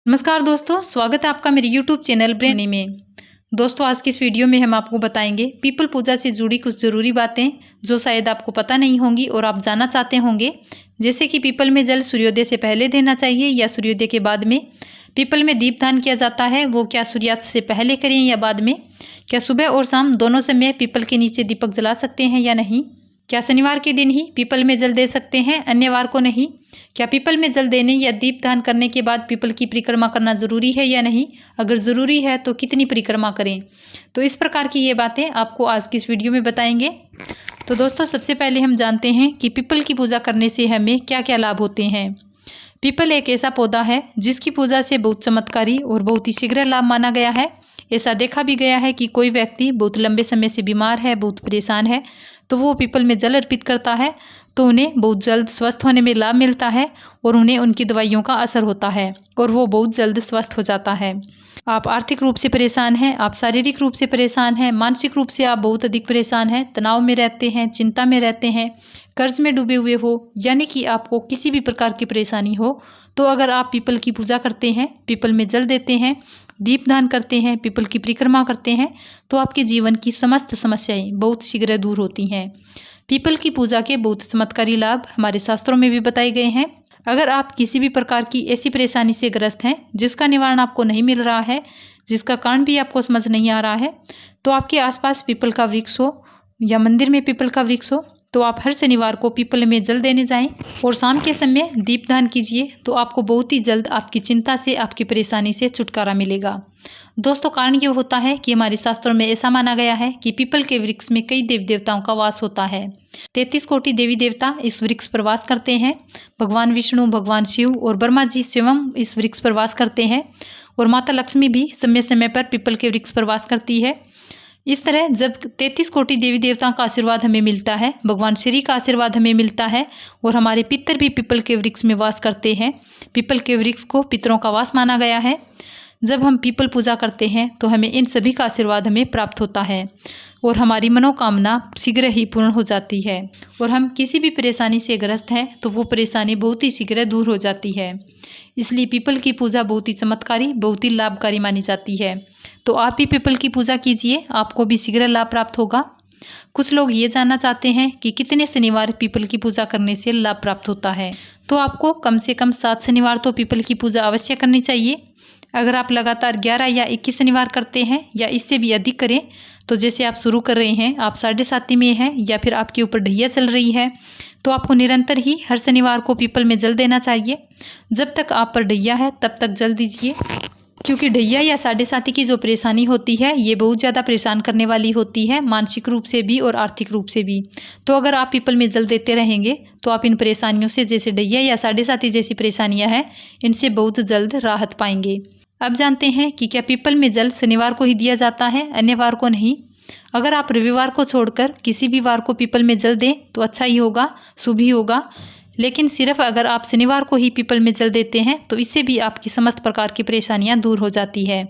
नमस्कार दोस्तों, स्वागत है आपका मेरे YouTube चैनल ब्रेनी में। दोस्तों, आज की इस वीडियो में हम आपको बताएंगे पीपल पूजा से जुड़ी कुछ ज़रूरी बातें जो शायद आपको पता नहीं होंगी और आप जानना चाहते होंगे। जैसे कि पीपल में जल सूर्योदय से पहले देना चाहिए या सूर्योदय के बाद में। पीपल में दीपदान किया जाता है, वो क्या सूर्यास्त से पहले करें या बाद में। क्या सुबह और शाम दोनों समय पीपल के नीचे दीपक जला सकते हैं या नहीं। क्या शनिवार के दिन ही पीपल में जल दे सकते हैं, अन्य वार को नहीं। क्या पीपल में जल देने या दीपदान करने के बाद पीपल की परिक्रमा करना ज़रूरी है या नहीं। अगर ज़रूरी है तो कितनी परिक्रमा करें। तो इस प्रकार की ये बातें आपको आज की इस वीडियो में बताएंगे। तो दोस्तों, सबसे पहले हम जानते हैं कि पीपल की पूजा करने से हमें क्या क्या लाभ होते हैं। पीपल एक ऐसा पौधा है जिसकी पूजा से बहुत चमत्कारी और बहुत ही शीघ्र लाभ माना गया है। ऐसा देखा भी गया है कि कोई व्यक्ति बहुत लंबे समय से बीमार है, बहुत परेशान है, तो वो पीपल में जल अर्पित करता है तो उन्हें बहुत जल्द स्वस्थ होने में लाभ मिलता है और उन्हें उनकी दवाइयों का असर होता है और वो बहुत जल्द स्वस्थ हो जाता है। आप आर्थिक रूप से परेशान हैं, आप शारीरिक रूप से परेशान हैं, मानसिक रूप से आप बहुत अधिक परेशान हैं, तनाव में रहते हैं, चिंता में रहते हैं, कर्ज में डूबे हुए हो, यानी कि आपको किसी भी प्रकार की परेशानी हो, तो अगर आप पीपल की पूजा करते हैं, पीपल में जल देते हैं, दीपदान करते हैं, पीपल की परिक्रमा करते हैं, तो आपके जीवन की समस्त समस्याएं बहुत शीघ्र दूर होती हैं। पीपल की पूजा के बहुत चमत्कारी लाभ हमारे शास्त्रों में भी बताए गए हैं। अगर आप किसी भी प्रकार की ऐसी परेशानी से ग्रस्त हैं जिसका निवारण आपको नहीं मिल रहा है, जिसका कारण भी आपको समझ नहीं आ रहा है, तो आपके आसपास पीपल का वृक्ष हो या मंदिर में पीपल का वृक्ष हो, तो आप हर शनिवार को पीपल में जल देने जाएं और शाम के समय दीपदान कीजिए, तो आपको बहुत ही जल्द आपकी चिंता से, आपकी परेशानी से छुटकारा मिलेगा। दोस्तों, कारण ये होता है कि हमारे शास्त्रों में ऐसा माना गया है कि पीपल के वृक्ष में कई देवी देवताओं का वास होता है। 33 कोटि देवी देवता इस वृक्ष पर वास करते हैं। भगवान विष्णु, भगवान शिव और ब्रह्मा जी स्वयं इस वृक्ष पर वास करते हैं और माता लक्ष्मी भी समय समय पर पीपल के वृक्ष पर वास करती है। इस तरह जब 33 कोटि देवी देवताओं का आशीर्वाद हमें मिलता है, भगवान श्री का आशीर्वाद हमें मिलता है और हमारे पितर भी पीपल के वृक्ष में वास करते हैं। पीपल के वृक्ष को पितरों का वास माना गया है। जब हम पीपल पूजा करते हैं तो हमें इन सभी का आशीर्वाद हमें प्राप्त होता है और हमारी मनोकामना शीघ्र ही पूर्ण हो जाती है और हम किसी भी परेशानी से ग्रस्त हैं तो वो परेशानी बहुत ही शीघ्र दूर हो जाती है। इसलिए पीपल की पूजा बहुत ही चमत्कारी, बहुत ही लाभकारी मानी जाती है। तो आप भी पीपल की पूजा कीजिए, आपको भी शीघ्र लाभ प्राप्त होगा। कुछ लोग ये जानना चाहते हैं कि कितने शनिवार पीपल की पूजा करने से लाभ प्राप्त होता है। तो आपको कम से कम 7 शनिवार तो पीपल की पूजा अवश्य करनी चाहिए। अगर आप लगातार 11 या 21 शनिवार करते हैं या इससे भी अधिक करें, तो जैसे आप शुरू कर रहे हैं, आप 7.5 में हैं या फिर आपके ऊपर ढैया चल रही है, तो आपको निरंतर ही हर शनिवार को पीपल में जल देना चाहिए। जब तक आप पर ढैया है तब तक जल दीजिए, क्योंकि ढैया या 7.5 की जो परेशानी होती है ये बहुत ज़्यादा परेशान करने वाली होती है, मानसिक रूप से भी और आर्थिक रूप से भी। तो अगर आप पीपल में जल देते रहेंगे तो आप इन परेशानियों से, जैसे ढैया या 7.5 जैसी परेशानियां हैं, इनसे बहुत जल्द राहत पाएंगे। अब जानते हैं कि क्या पीपल में जल शनिवार को ही दिया जाता है, अन्य वार को नहीं। अगर आप रविवार को छोड़कर किसी भी वार को पीपल में जल दें तो अच्छा ही होगा, शुभ ही होगा। लेकिन सिर्फ अगर आप शनिवार को ही पीपल में जल देते हैं तो इससे भी आपकी समस्त प्रकार की परेशानियां दूर हो जाती है।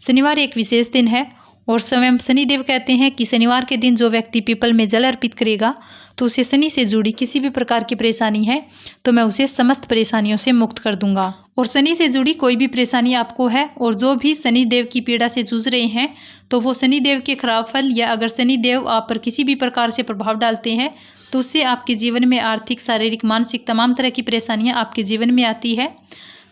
शनिवार एक विशेष दिन है और स्वयं शनिदेव कहते हैं कि शनिवार के दिन जो व्यक्ति पीपल में जल अर्पित करेगा तो उसे शनि से जुड़ी किसी भी प्रकार की परेशानी है तो मैं उसे समस्त परेशानियों से मुक्त कर दूंगा। और शनि से जुड़ी कोई भी परेशानी आपको है और जो भी शनिदेव की पीड़ा से जूझ रहे हैं तो वो शनिदेव के खराब फल, या अगर शनिदेव आप पर किसी भी प्रकार से प्रभाव डालते हैं तो उससे आपके जीवन में आर्थिक, शारीरिक, मानसिक तमाम तरह की परेशानियां आपके जीवन में आती है।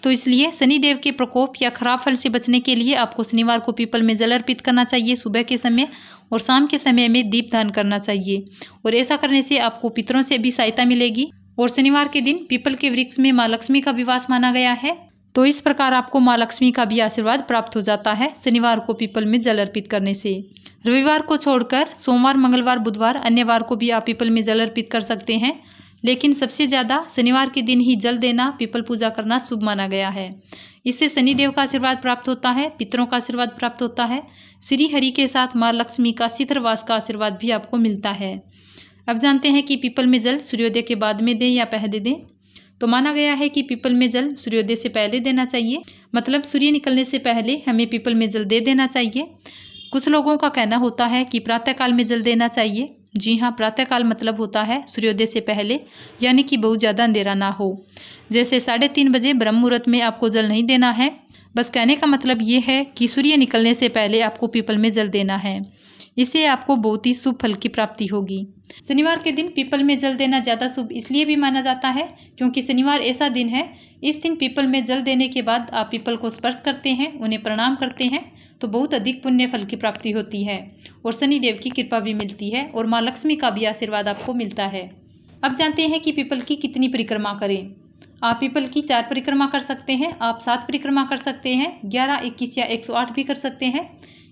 तो इसलिए शनिदेव के प्रकोप या खराब फल से बचने के लिए आपको शनिवार को पीपल में जल अर्पित करना चाहिए सुबह के समय, और शाम के समय में दीपदान करना चाहिए। और ऐसा करने से आपको पितरों से भी सहायता मिलेगी। और शनिवार के दिन पीपल के वृक्ष में माँ लक्ष्मी का भी वास माना गया है, तो इस प्रकार आपको माँ लक्ष्मी का भी आशीर्वाद प्राप्त हो जाता है शनिवार को पीपल में जल अर्पित करने से। रविवार को छोड़कर सोमवार, मंगलवार, बुधवार, अन्य वार को भी आप पीपल में जल अर्पित कर सकते हैं, लेकिन सबसे ज़्यादा शनिवार के दिन ही जल देना, पीपल पूजा करना शुभ माना गया है। इससे शनिदेव का आशीर्वाद प्राप्त होता है, पितरों का आशीर्वाद प्राप्त होता है, श्री हरि के साथ माँ लक्ष्मी का शीतलवास का आशीर्वाद भी आपको मिलता है। अब जानते हैं कि पीपल में जल सूर्योदय के बाद में दें या पहले दें। तो माना गया है कि पीपल में जल सूर्योदय से पहले देना चाहिए, मतलब सूर्य निकलने से पहले हमें पीपल में जल दे देना चाहिए। कुछ लोगों का कहना होता है कि प्रातःकाल में जल देना चाहिए। जी हाँ, प्रातःकाल मतलब होता है सूर्योदय से पहले, यानी कि बहुत ज़्यादा अंधेरा ना हो। जैसे 3:30 बजे ब्रह्म मुहूर्त में आपको जल नहीं देना है, बस कहने का मतलब ये है कि सूर्य निकलने से पहले आपको पीपल में जल देना है। इससे आपको बहुत ही शुभ फल की प्राप्ति होगी। शनिवार के दिन पीपल में जल देना ज़्यादा शुभ इसलिए भी माना जाता है क्योंकि शनिवार ऐसा दिन है, इस दिन पीपल में जल देने के बाद आप पीपल को स्पर्श करते हैं, उन्हें प्रणाम करते हैं तो बहुत अधिक पुण्य फल की प्राप्ति होती है और शनिदेव की कृपा भी मिलती है और माँ लक्ष्मी का भी आशीर्वाद आपको मिलता है। अब जानते हैं कि पीपल की कितनी परिक्रमा करें। आप पीपल की 4 परिक्रमा कर सकते हैं, आप 7 परिक्रमा कर सकते हैं, 11, 21 या 108 भी कर सकते हैं।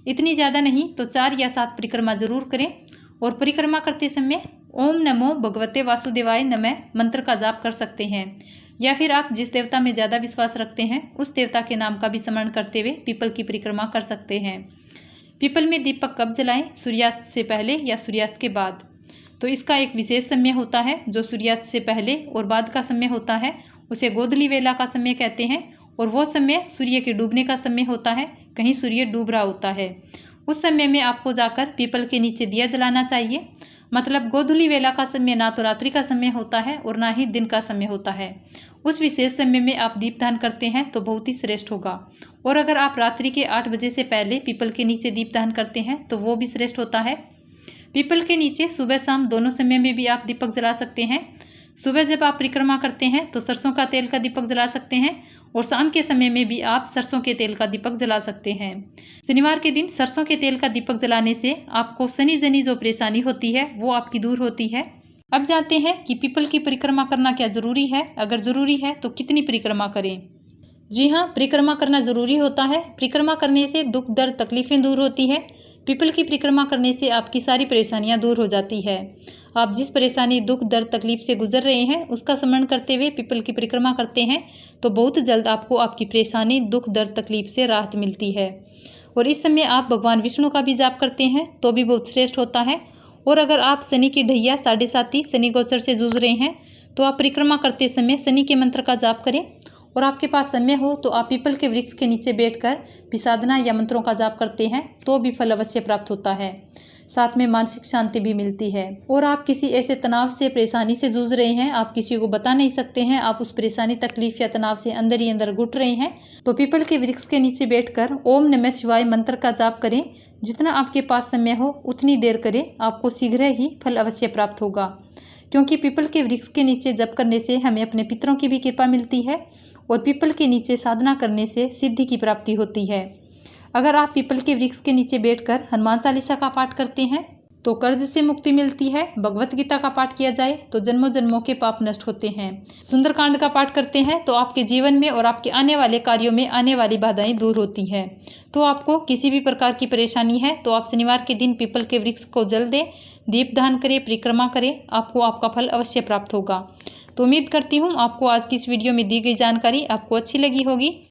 इतनी ज़्यादा नहीं तो 4 या 7 परिक्रमा जरूर करें और परिक्रमा करते समय ओम नमो भगवते वासुदेवाय नमः मंत्र का जाप कर सकते हैं या फिर आप जिस देवता में ज़्यादा विश्वास रखते हैं उस देवता के नाम का भी स्मरण करते हुए पीपल की परिक्रमा कर सकते हैं। पीपल में दीपक कब जलाएं, सूर्यास्त से पहले या सूर्यास्त के बाद? तो इसका एक विशेष समय होता है जो सूर्यास्त से पहले और बाद का समय होता है, उसे गोधूली वेला का समय कहते हैं और वो समय सूर्य के डूबने का समय होता है, कहीं सूर्य डूब रहा होता है। उस समय में आपको जाकर पीपल के नीचे दिया जलाना चाहिए। मतलब गोधूली वेला का समय ना तो रात्रि का समय होता है और ना ही दिन का समय होता है। उस विशेष समय में आप दीपदान करते हैं तो बहुत ही श्रेष्ठ होगा। और अगर आप रात्रि के 8 बजे से पहले पीपल के नीचे दीपदान करते हैं तो वो भी श्रेष्ठ होता है। पीपल के नीचे सुबह शाम दोनों समय में भी आप दीपक जला सकते हैं। सुबह जब आप परिक्रमा करते हैं तो सरसों का तेल का दीपक जला सकते हैं और शाम के समय में भी आप सरसों के तेल का दीपक जला सकते हैं। शनिवार के दिन सरसों के तेल का दीपक जलाने से आपको शनि जनी जो परेशानी होती है वो आपकी दूर होती है। अब जानते हैं कि पीपल की परिक्रमा करना क्या ज़रूरी है। अगर ज़रूरी है तो कितनी परिक्रमा करें। जी हाँ, परिक्रमा करना ज़रूरी होता है। परिक्रमा करने से दुख दर्द तकलीफ़ें दूर होती है। पीपल की परिक्रमा करने से आपकी सारी परेशानियां दूर हो जाती है। आप जिस परेशानी दुख दर्द तकलीफ से गुजर रहे हैं उसका स्मरण करते हुए पीपल की परिक्रमा करते हैं तो बहुत जल्द आपको आपकी परेशानी दुख दर्द तकलीफ से राहत मिलती है। और इस समय आप भगवान विष्णु का भी जाप करते हैं तो भी बहुत श्रेष्ठ होता है। और अगर आप शनि की ढैया 7.5 शनि गोचर से जूझ रहे हैं तो आप परिक्रमा करते समय शनि के मंत्र का जाप करें और आपके पास समय हो तो आप पीपल के वृक्ष के नीचे बैठकर भी साधना या मंत्रों का जाप करते हैं तो भी फल अवश्य प्राप्त होता है। साथ में मानसिक शांति भी मिलती है। और आप किसी ऐसे तनाव से परेशानी से जूझ रहे हैं, आप किसी को बता नहीं सकते हैं, आप उस परेशानी तकलीफ या तनाव से अंदर ही अंदर घुट रहे हैं तो पीपल के वृक्ष के नीचे बैठकर ओम नमः शिवाय मंत्र का जाप करें। जितना आपके पास समय हो उतनी देर करें, आपको शीघ्र ही फल अवश्य प्राप्त होगा। क्योंकि पीपल के वृक्ष के नीचे जप करने से हमें अपने पितरों की भी कृपा मिलती है और पीपल के नीचे साधना करने से सिद्धि की प्राप्ति होती है। अगर आप पीपल के वृक्ष के नीचे बैठकर हनुमान चालीसा का पाठ करते हैं तो कर्ज से मुक्ति मिलती है। भगवत गीता का पाठ किया जाए तो जन्मों जन्मों के पाप नष्ट होते हैं। सुंदरकांड का पाठ करते हैं तो आपके जीवन में और आपके आने वाले कार्यों में आने वाली बाधाएं दूर होती हैं। तो आपको किसी भी प्रकार की परेशानी है तो आप शनिवार के दिन पीपल के वृक्ष को जल दें, दीपदान करें, परिक्रमा करें, आपको आपका फल अवश्य प्राप्त होगा। तो उम्मीद करती हूँ आपको आज की इस वीडियो में दी गई जानकारी आपको अच्छी लगी होगी।